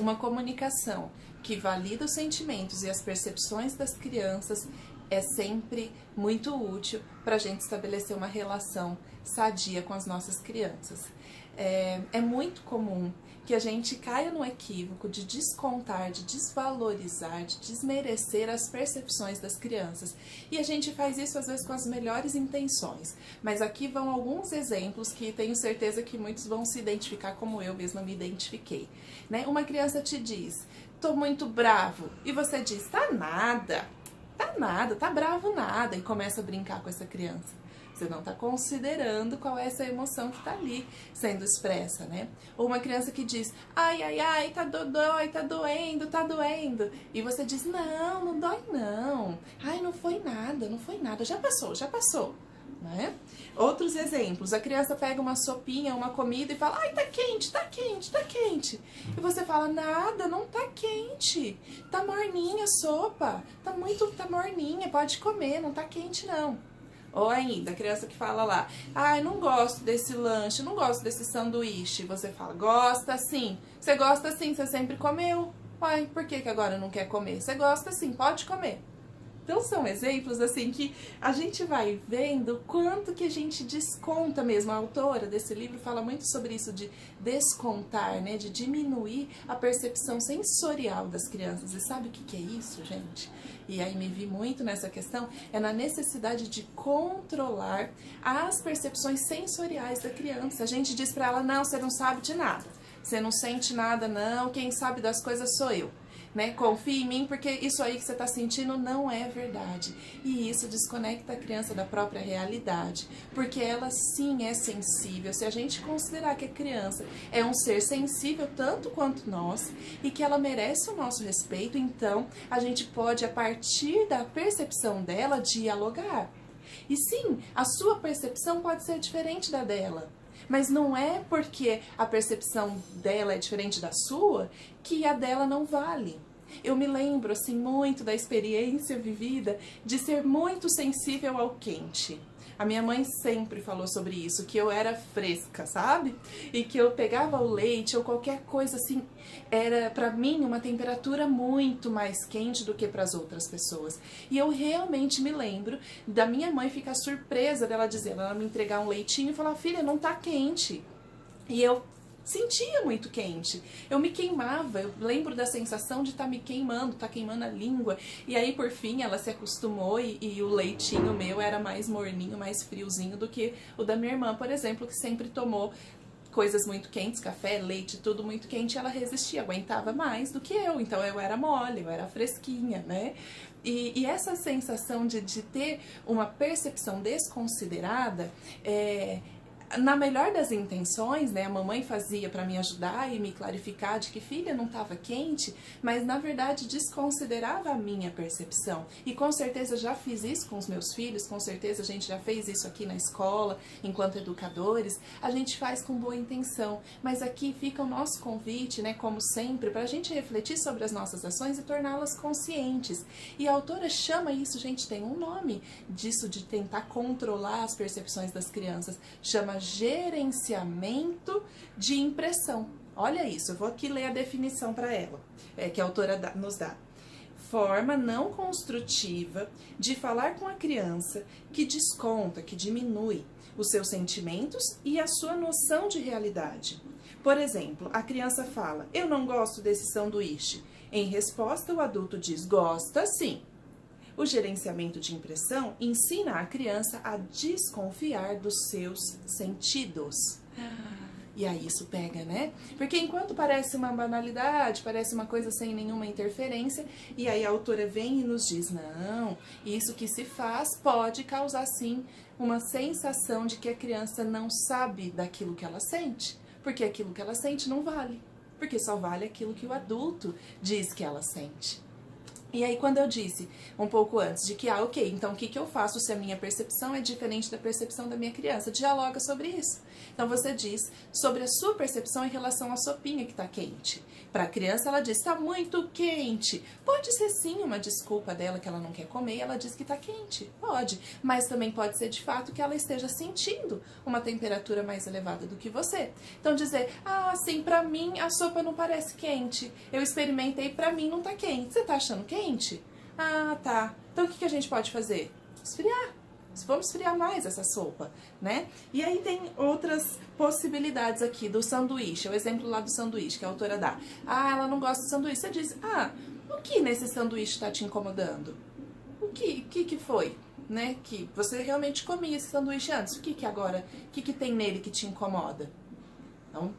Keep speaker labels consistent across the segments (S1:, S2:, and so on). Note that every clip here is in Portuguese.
S1: Uma comunicação que valida os sentimentos e as percepções das crianças é sempre muito útil para a gente estabelecer uma relação sadia com as nossas crianças. É muito comum que a gente caia no equívoco de descontar, de desvalorizar, de desmerecer as percepções das crianças. E a gente faz isso às vezes com as melhores intenções. Mas aqui vão alguns exemplos que tenho certeza que muitos vão se identificar como eu mesma me identifiquei. Né? Uma criança te diz, tô muito bravo, e você diz, tá nada, tá bravo nada, e começa a brincar com essa criança. Você não está considerando qual é essa emoção que está ali sendo expressa, né? Ou uma criança que diz, ai, tá doendo. E você diz, não dói não. Ai, não foi nada, já passou, né? Outros exemplos, a criança pega uma sopinha, uma comida e fala, ai, tá quente. E você fala, nada, não tá quente. Tá morninha a sopa, tá morninha, pode comer, não tá quente não. Ou ainda, a criança que fala lá, ai, não gosto desse lanche, não gosto desse sanduíche. Você fala, gosta sim. Você gosta sim, você sempre comeu. Uai, por que agora não quer comer? Você gosta sim, pode comer. Então são exemplos assim que a gente vai vendo quanto que a gente desconta mesmo. A autora desse livro fala muito sobre isso de descontar, né, de diminuir a percepção sensorial das crianças. E sabe o que é isso, gente? E aí me vi muito nessa questão, é na necessidade de controlar as percepções sensoriais da criança. A gente diz pra ela, não, você não sabe de nada, você não sente nada não, quem sabe das coisas sou eu. Né? Confie em mim, porque isso aí que você está sentindo não é verdade. E isso desconecta a criança da própria realidade, porque ela sim é sensível. Se a gente considerar que a criança é um ser sensível tanto quanto nós e que ela merece o nosso respeito, então a gente pode, a partir da percepção dela, dialogar. E sim, a sua percepção pode ser diferente da dela. Mas não é porque a percepção dela é diferente da sua que a dela não vale. Eu me lembro assim muito da experiência vivida de ser muito sensível ao quente. A minha mãe sempre falou sobre isso, que eu era fresca, sabe? E que eu pegava o leite ou qualquer coisa assim, era pra mim uma temperatura muito mais quente do que para as outras pessoas. E eu realmente me lembro da minha mãe ficar surpresa dela dizer, ela me entregar um leitinho e falar, filha, não tá quente. E eu sentia muito quente, eu me queimava, eu lembro da sensação de estar me queimando, tá queimando a língua, e aí por fim ela se acostumou e o leitinho meu era mais morninho, mais friozinho do que o da minha irmã, por exemplo, que sempre tomou coisas muito quentes, café, leite, tudo muito quente, ela resistia, aguentava mais do que eu, então eu era mole, eu era fresquinha, né? E essa sensação de ter uma percepção desconsiderada, na melhor das intenções, né, a mamãe fazia para me ajudar e me clarificar de que filha não estava quente, mas na verdade desconsiderava a minha percepção. E com certeza já fiz isso com os meus filhos, com certeza a gente já fez isso aqui na escola, enquanto educadores, a gente faz com boa intenção. Mas aqui fica o nosso convite, né, como sempre, para a gente refletir sobre as nossas ações e torná-las conscientes. E a autora chama isso, gente, tem um nome disso de tentar controlar as percepções das crianças, chama gerenciamento de impressão. Olha isso, eu vou aqui ler a definição para ela, que a autora nos dá. Forma não construtiva de falar com a criança que desconta, que diminui os seus sentimentos e a sua noção de realidade. Por exemplo, a criança fala, eu não gosto desse sanduíche. Em resposta, o adulto diz, gosta sim. O gerenciamento de impressão ensina a criança a desconfiar dos seus sentidos. E aí isso pega, né? Porque enquanto parece uma banalidade, parece uma coisa sem nenhuma interferência, e aí a autora vem e nos diz, não, isso que se faz pode causar sim uma sensação de que a criança não sabe daquilo que ela sente, porque aquilo que ela sente não vale, porque só vale aquilo que o adulto diz que ela sente. E aí, quando eu disse um pouco antes de que, ok, então o que eu faço se a minha percepção é diferente da percepção da minha criança? Dialoga sobre isso. Então, você diz sobre a sua percepção em relação à sopinha que está quente. Para a criança, ela diz, está muito quente. Pode ser sim uma desculpa dela que ela não quer comer e ela diz que está quente. Pode. Mas também pode ser de fato que ela esteja sentindo uma temperatura mais elevada do que você. Então, dizer, ah, sim, para mim a sopa não parece quente. Eu experimentei, para mim não está quente. Você está achando quente? Ah, tá. Então o que a gente pode fazer? Esfriar. Vamos esfriar mais essa sopa, né? E aí tem outras possibilidades aqui do sanduíche. É o exemplo lá do sanduíche que a autora dá. Ah, ela não gosta de sanduíche. Você diz, ah, o que nesse sanduíche está te incomodando? O que foi? Né? Que você realmente comia esse sanduíche antes. O que agora, o que tem nele que te incomoda? Então,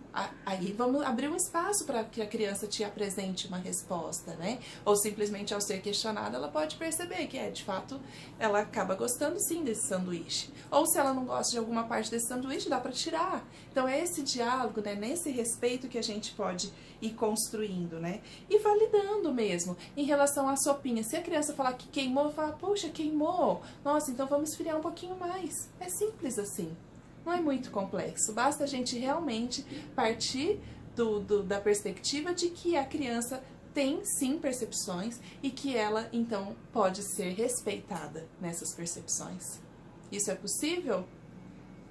S1: aí vamos abrir um espaço para que a criança te apresente uma resposta, né? Ou simplesmente ao ser questionada, ela pode perceber que de fato, ela acaba gostando sim desse sanduíche. Ou se ela não gosta de alguma parte desse sanduíche, dá para tirar. Então é esse diálogo, né? Nesse respeito que a gente pode ir construindo, né? E validando mesmo. Em relação à sopinha, se a criança falar que queimou, fala, poxa, queimou. Nossa, então vamos esfriar um pouquinho mais. É simples assim. Não é muito complexo, basta a gente realmente partir da perspectiva de que a criança tem sim percepções e que ela então pode ser respeitada nessas percepções. Isso é possível?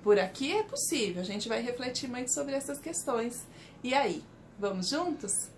S1: Por aqui é possível, a gente vai refletir muito sobre essas questões. E aí, vamos juntos?